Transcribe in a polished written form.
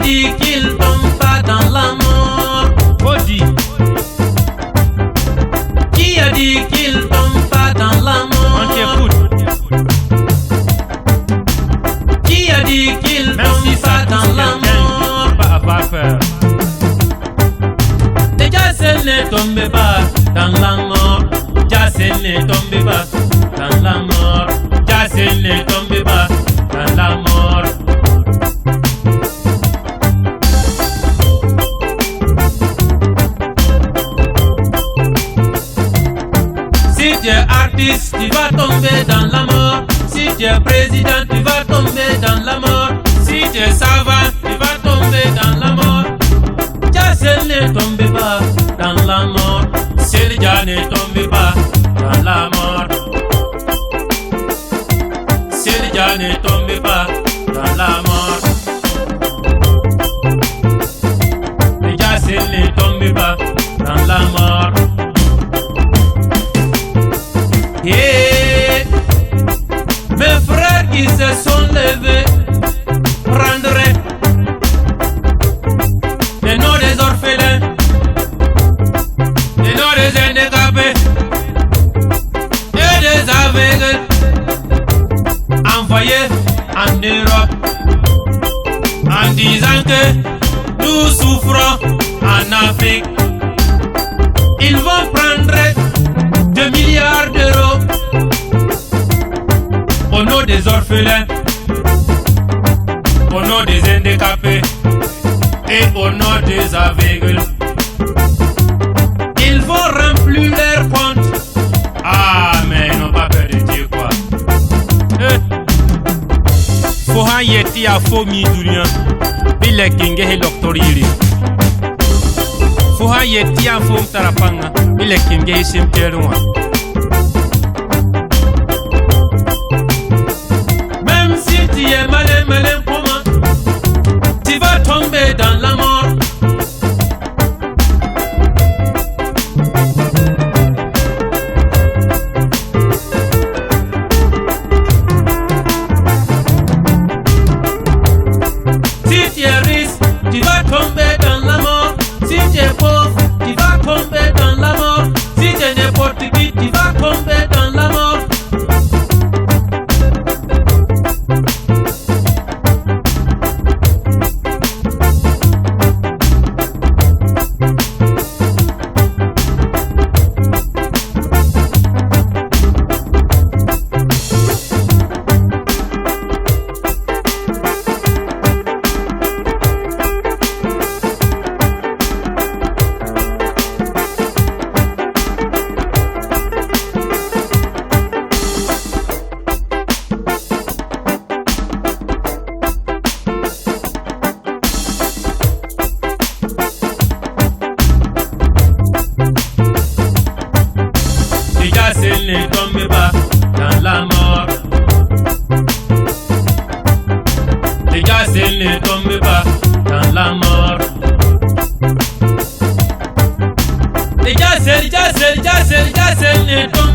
dit qu'il tombe pas dans la mort? Maudit. Qui a dit qu'il tombe pas dans la mort? On t'écoute. Qui a dit qu'il Même tombe si ça pas dans touche la quelqu'un, mort? pas avoir peur. Jassel ne tombe pas dans la mort. Jassel ne tombe pas dans la mort. Jassel ne tombe pas dans la mort. Si tu es artiste, tu vas tomber dans la mort. Si tu es président, tu vas tomber dans la mort. Si tu es savant, tu vas tomber dans la mort. Jassel ne tombe pas dans la mort. Selja ne tombe pas dans la mort. Selja ne tombe pas dans la mort. Jassel ne tombe pas dans la mort. Et mes frères qui se sont levés prendraient les noms des orphelins, les noms des handicapés et des aveugles envoyés en Europe en disant que nous souffrons en Afrique. Ils vont prendre 2 milliards d'euros au nom des orphelins, au nom des handicapés et au nom des aveugles. Ils vont remplir leur compte. Ah, mais ils n'ont pas peur de Dieu, quoi. Fohan yeti a fo mi duniya. Bile kinge he doktoriri. Fohan yeti a fo mtarapanga. Bile kinge he simperwa. Même si tu es malin, malin comment, tu vas tomber dans la mort. Si tu es riche, tu vas tomber dans la mort. Si tu es pauvre, tu vas tomber dans la mort. Si tu es n'importe qui, tu vas tomber dans la mort. Jassel ne tombe pas dans la mort. Jassel ne tombe pas dans la mort. Jassel ne tombe